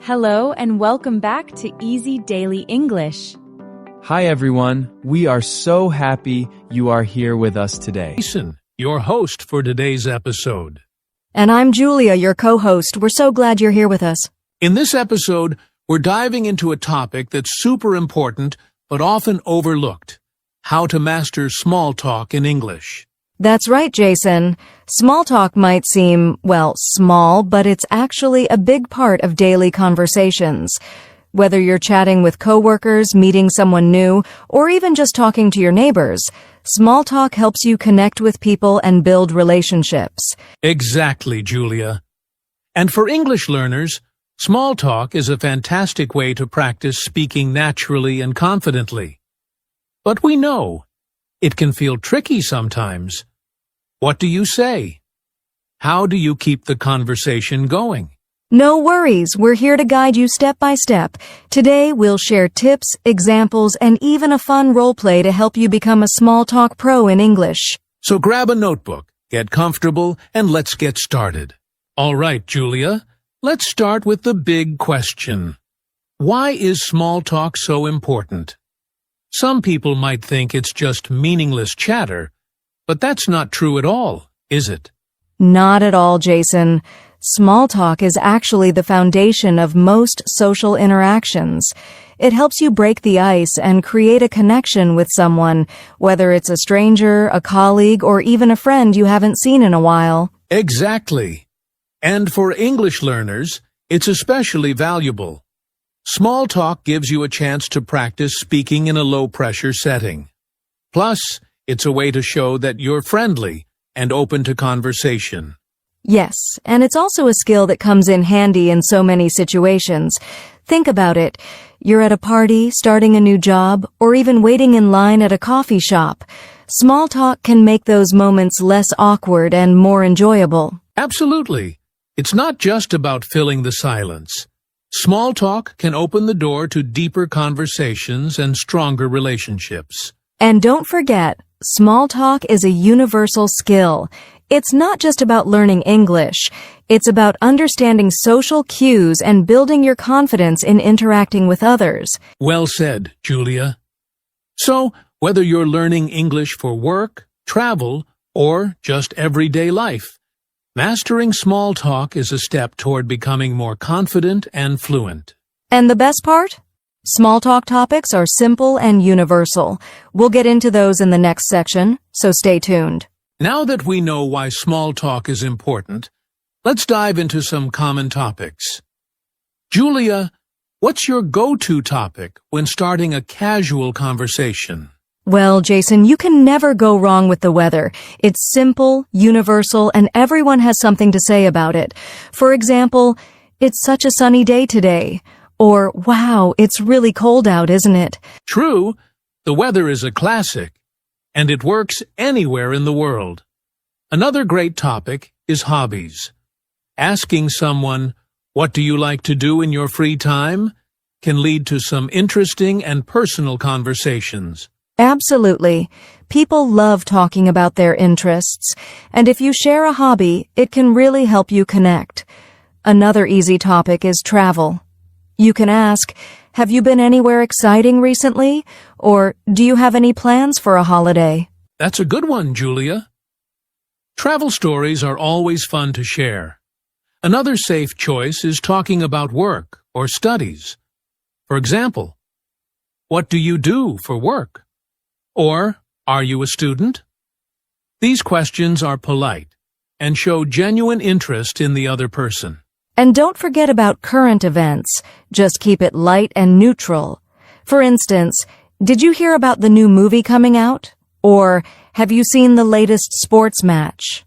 Hello and welcome back to Easy Daily English. Hi everyone, we are so happy you are here with us today. Jason, your host for today's episode. And I'm Julia, your co-host. We're so glad you're here with us. In this episode, we're diving into a topic that's super important but often overlooked: how to master small talk in English. That's right, Jason. Small talk might seem, small, but it's actually a big part of daily conversations. Whether you're chatting with coworkers, meeting someone new, or even just talking to your neighbors, small talk helps you connect with people and build relationships. Exactly, Julia. And for English learners, small talk is a fantastic way to practice speaking naturally and confidently. But we know it can feel tricky sometimes. What do you say? How do you keep the conversation going? No worries, we're here to guide you step by step. Today we'll share tips, examples, and even a fun role play to help you become a small talk pro in English. So grab a notebook, get comfortable, and let's get started. All right, Julia, let's start with the big question. Why is small talk so important? Some people might think it's just meaningless chatter, but that's not true at all, is it? Not at all, Jason. Small talk is actually the foundation of most social interactions. It helps you break the ice and create a connection with someone, whether it's a stranger, a colleague, or even a friend you haven't seen in a while. Exactly. And for English learners, it's especially valuable. Small talk gives you a chance to practice speaking in a low-pressure setting. Plus, it's a way to show that you're friendly and open to conversation. Yes, and it's also a skill that comes in handy in so many situations. Think about it. You're at a party, starting a new job, or even waiting in line at a coffee shop. Small talk can make those moments less awkward and more enjoyable. Absolutely. It's not just about filling the silence. Small talk can open the door to deeper conversations and stronger relationships. And don't forget, small talk is a universal skill. It's not just about learning English. It's about understanding social cues and building your confidence in interacting with others. Well said, Julia. So, whether you're learning English for work, travel, or just everyday life, mastering small talk is a step toward becoming more confident and fluent. And the best part? Small talk topics are simple and universal. We'll get into those in the next section, so stay tuned. Now that we know why small talk is important, let's dive into some common topics. Julia, what's your go-to topic when starting a casual conversation? Well, Jason, you can never go wrong with the weather. It's simple, universal, and everyone has something to say about it. For example, "It's such a sunny day today." Or, "Wow, it's really cold out, isn't it?" True, the weather is a classic, and it works anywhere in the world. Another great topic is hobbies. Asking someone, "What do you like to do in your free time?" can lead to some interesting and personal conversations. Absolutely. People love talking about their interests, and if you share a hobby, it can really help you connect. Another easy topic is travel. You can ask, "Have you been anywhere exciting recently?" Or, "Do you have any plans for a holiday?" That's a good one, Julia. Travel stories are always fun to share. Another safe choice is talking about work or studies. For example, "What do you do for work?" Or, "Are you a student?" These questions are polite and show genuine interest in the other person. And don't forget about current events. Just keep it light and neutral. For instance, "Did you hear about the new movie coming out?" Or, "Have you seen the latest sports match?"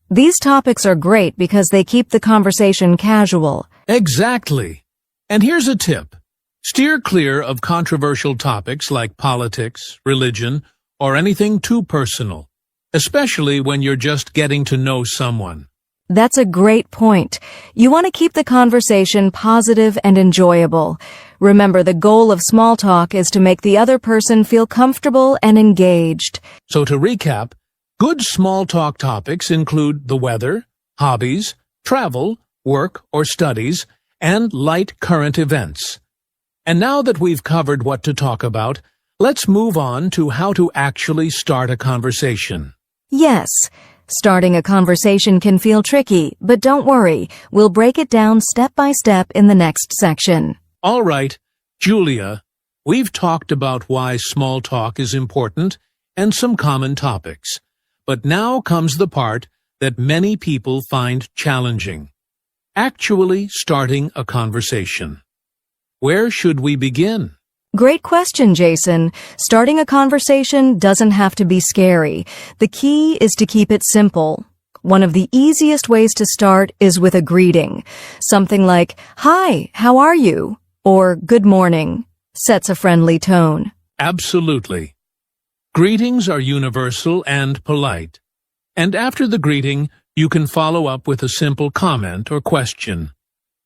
These topics are great because they keep the conversation casual. Exactly. And here's a tip. Steer clear of controversial topics like politics, religion, or anything too personal, especially when you're just getting to know someone. That's a great point. You want to keep the conversation positive and enjoyable. Remember, the goal of small talk is to make the other person feel comfortable and engaged. So to recap, good small talk topics include the weather, hobbies, travel, work, or studies, and light current events. And now that we've covered what to talk about, let's move on to how to actually start a conversation. Yes, starting a conversation can feel tricky, but don't worry, we'll break it down step by step in the next section. All right, Julia, we've talked about why small talk is important and some common topics. But now comes the part that many people find challenging. Actually starting a conversation. Where should we begin? Great question, Jason. Starting a conversation doesn't have to be scary. The key is to keep it simple. One of the easiest ways to start is with a greeting. Something like, "Hi, how are you?" or "Good morning" sets a friendly tone. Absolutely. Greetings are universal and polite. And after the greeting, you can follow up with a simple comment or question.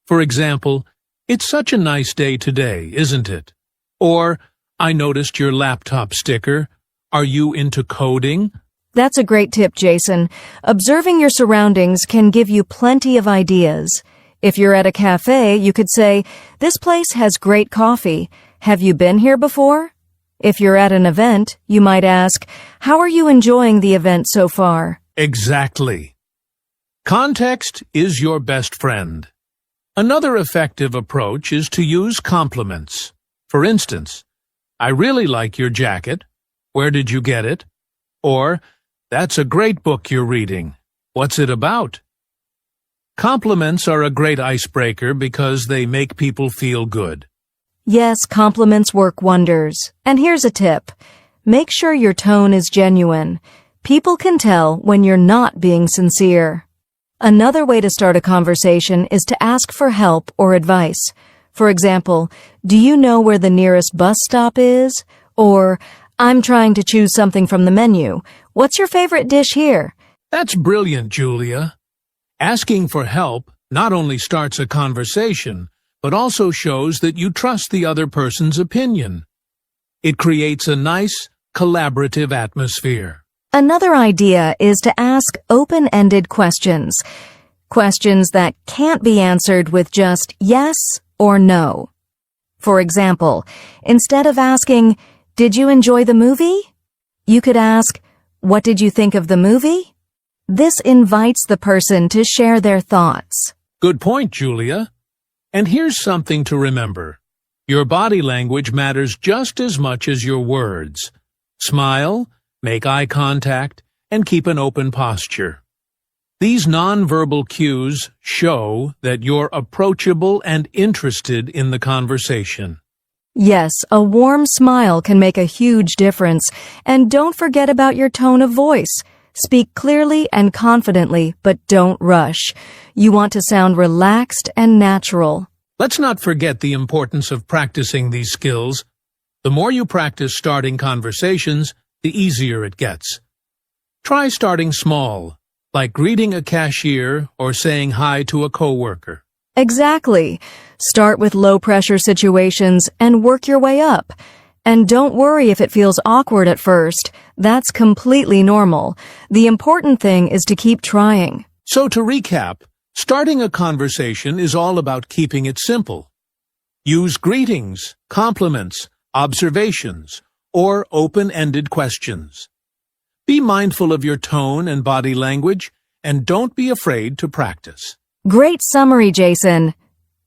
For example, "It's such a nice day today, isn't it?" Or, "I noticed your laptop sticker. Are you into coding?" That's a great tip, Jason. Observing your surroundings can give you plenty of ideas. If you're at a cafe, you could say, "This place has great coffee. Have you been here before?" If you're at an event, you might ask, "How are you enjoying the event so far?" Exactly. Context is your best friend. Another effective approach is to use compliments. For instance, "I really like your jacket. Where did you get it?" Or, "That's a great book you're reading. What's it about?" Compliments are a great icebreaker because they make people feel good. Yes, compliments work wonders. And here's a tip. Make sure your tone is genuine. People can tell when you're not being sincere. Another way to start a conversation is to ask for help or advice. For example, "Do you know where the nearest bus stop is?" Or, "I'm trying to choose something from the menu. What's your favorite dish here?" That's brilliant, Julia. Asking for help not only starts a conversation, but also shows that you trust the other person's opinion. It creates a nice, collaborative atmosphere. Another idea is to ask open-ended questions. Questions that can't be answered with just yes or no. For example, instead of asking, "Did you enjoy the movie?" you could ask, "What did you think of the movie?" This invites the person to share their thoughts. Good point, Julia. And here's something to remember. Your body language matters just as much as your words. Smile, make eye contact, and keep an open posture. These nonverbal cues show that you're approachable and interested in the conversation. Yes, a warm smile can make a huge difference. And don't forget about your tone of voice. Speak clearly and confidently, but don't rush. You want to sound relaxed and natural. Let's not forget the importance of practicing these skills. The more you practice starting conversations, the easier it gets. Try starting small, like greeting a cashier or saying hi to a coworker. Exactly. Start with low-pressure situations and work your way up. And don't worry if it feels awkward at first. That's completely normal. The important thing is to keep trying. So to recap, starting a conversation is all about keeping it simple. Use greetings, compliments, observations, or open-ended questions. Be mindful of your tone and body language, and don't be afraid to practice. Great summary, Jason.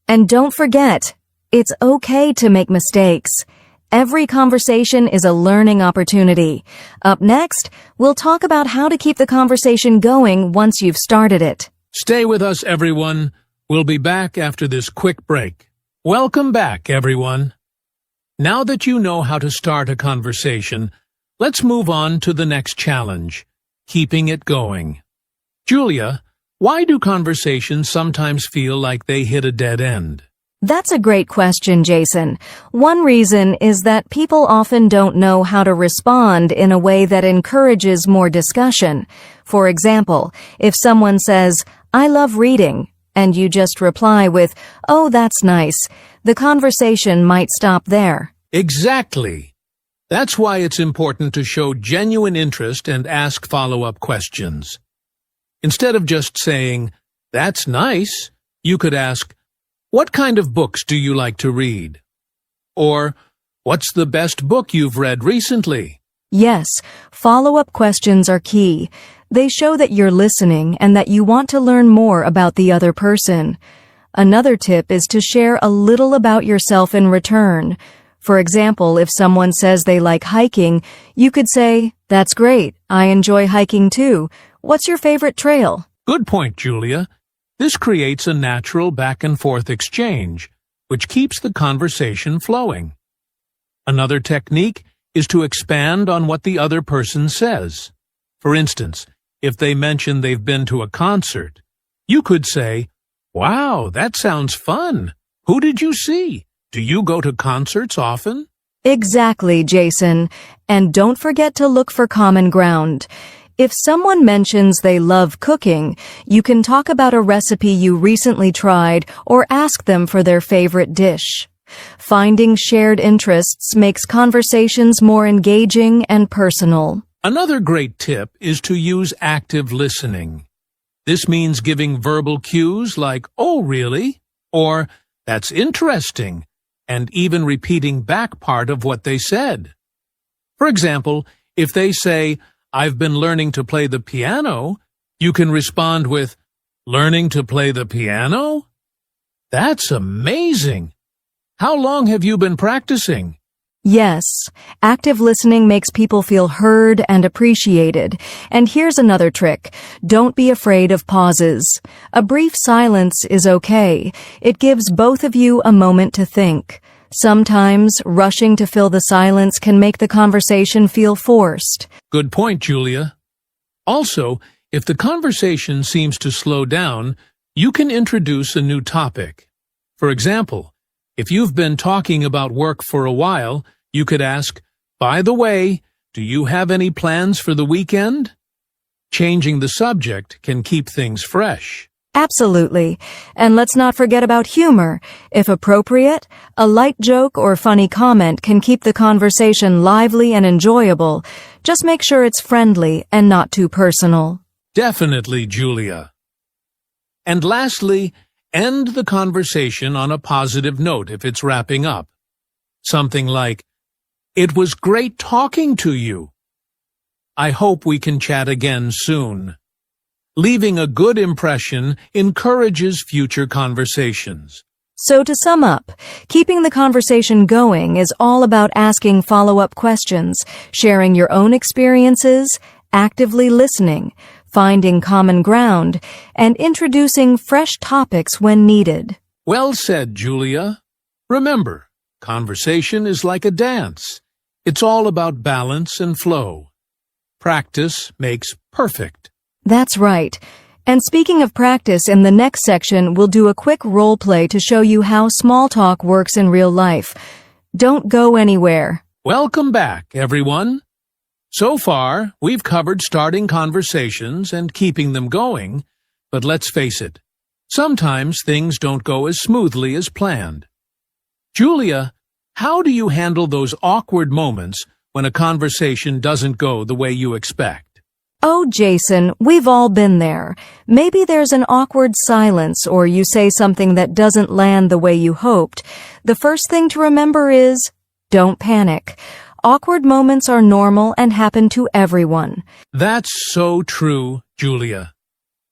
And don't forget, it's okay to make mistakes. Every conversation is a learning opportunity. Up next, we'll talk about how to keep the conversation going once you've started it. Stay with us, everyone. We'll be back after this quick break. Welcome back, everyone. Now that you know how to start a conversation, let's move on to the next challenge, keeping it going. Julia, why do conversations sometimes feel like they hit a dead end? That's a great question, Jason. One reason is that people often don't know how to respond in a way that encourages more discussion. For example, if someone says, "I love reading," and you just reply with, "Oh, that's nice," the conversation might stop there. Exactly. That's why it's important to show genuine interest and ask follow-up questions. Instead of just saying, "That's nice," you could ask, What kind of books do you like to read? Or, what's the best book you've read recently? Yes, follow-up questions are key. They show that you're listening and that you want to learn more about the other person. Another tip is to share a little about yourself in return. For example, if someone says they like hiking, you could say, "That's great. I enjoy hiking too. What's your favorite trail?" Good point, Julia. This creates a natural back-and-forth exchange, which keeps the conversation flowing. Another technique is to expand on what the other person says. For instance, if they mention they've been to a concert, you could say, "Wow, that sounds fun. Who did you see? Do you go to concerts often?" Exactly, Jason. And don't forget to look for common ground. If someone mentions they love cooking, you can talk about a recipe you recently tried or ask them for their favorite dish. Finding shared interests makes conversations more engaging and personal. Another great tip is to use active listening. This means giving verbal cues like, "Oh, really?" or "That's interesting," and even repeating back part of what they said. For example, if they say, "I've been learning to play the piano," you can respond with, "Learning to play the piano? That's amazing! How long have you been practicing?" Yes, active listening makes people feel heard and appreciated. And here's another trick. Don't be afraid of pauses. A brief silence is okay. It gives both of you a moment to think. Sometimes, rushing to fill the silence can make the conversation feel forced. Good point, Julia. Also, if the conversation seems to slow down, you can introduce a new topic. For example, if you've been talking about work for a while, you could ask, "By the way, do you have any plans for the weekend?" Changing the subject can keep things fresh. Absolutely. And let's not forget about humor. If appropriate, a light joke or funny comment can keep the conversation lively and enjoyable. Just make sure it's friendly and not too personal. Definitely, Julia. And lastly, end the conversation on a positive note if it's wrapping up. Something like, "It was great talking to you. I hope we can chat again soon." Leaving a good impression encourages future conversations. So to sum up, keeping the conversation going is all about asking follow-up questions, sharing your own experiences, actively listening, finding common ground, and introducing fresh topics when needed. Well said, Julia. Remember, conversation is like a dance. It's all about balance and flow. Practice makes perfect. That's right. And speaking of practice, in the next section, we'll do a quick role play to show you how small talk works in real life. Don't go anywhere. Welcome back, everyone. So far, we've covered starting conversations and keeping them going, but let's face it, sometimes things don't go as smoothly as planned. Julia, how do you handle those awkward moments when a conversation doesn't go the way you expect? Oh, Jason, we've all been there. Maybe there's an awkward silence or you say something that doesn't land the way you hoped. The first thing to remember is, don't panic. Awkward moments are normal and happen to everyone. That's so true, Julia.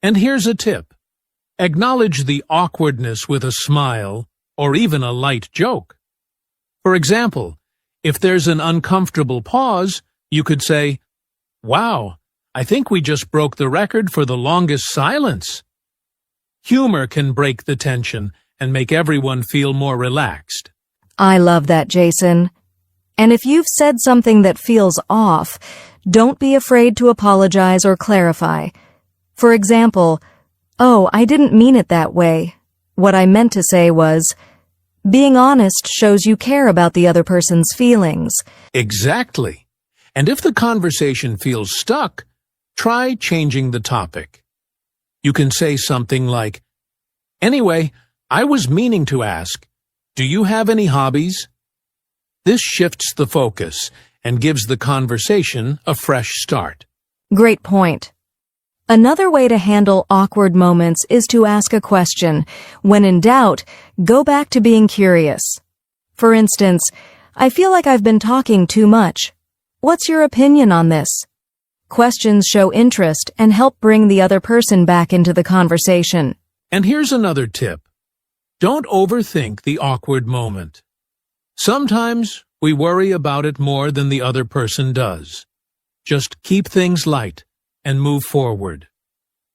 And here's a tip. Acknowledge the awkwardness with a smile or even a light joke. For example, if there's an uncomfortable pause, you could say, "Wow, I think we just broke the record for the longest silence." Humor can break the tension and make everyone feel more relaxed. I love that, Jason. And if you've said something that feels off, don't be afraid to apologize or clarify. For example, "Oh, I didn't mean it that way. What I meant to say was..." Being honest shows you care about the other person's feelings. Exactly. And if the conversation feels stuck, try changing the topic. You can say something like, "Anyway, I was meaning to ask, do you have any hobbies?" This shifts the focus and gives the conversation a fresh start. Great point. Another way to handle awkward moments is to ask a question. When in doubt, go back to being curious. For instance, I feel like I've been talking too much. What's your opinion on this? Questions show interest and help bring the other person back into the conversation. And here's another tip. Don't overthink the awkward moment. Sometimes we worry about it more than the other person does. Just keep things light and move forward.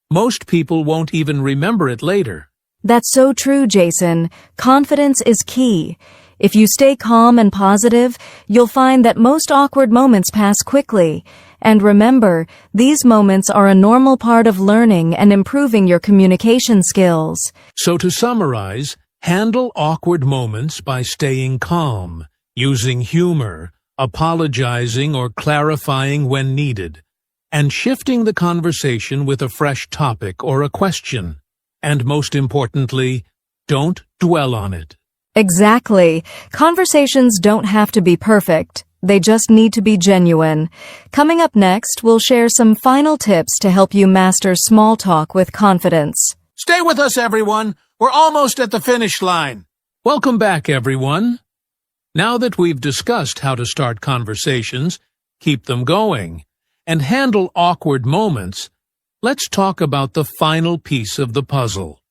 Most people won't even remember it later. That's so true, Jason. Confidence is key. If you stay calm and positive, you'll find that most awkward moments pass quickly. And remember, these moments are a normal part of learning and improving your communication skills. So to summarize, handle awkward moments by staying calm, using humor, apologizing or clarifying when needed, and shifting the conversation with a fresh topic or a question. And most importantly, don't dwell on it. Exactly. Conversations don't have to be perfect. They just need to be genuine. Coming up next, we'll share some final tips to help you master small talk with confidence. Stay with us, everyone. We're almost at the finish line. Welcome back, everyone. Now that we've discussed how to start conversations, keep them going, and handle awkward moments, let's talk about the final piece of the puzzle.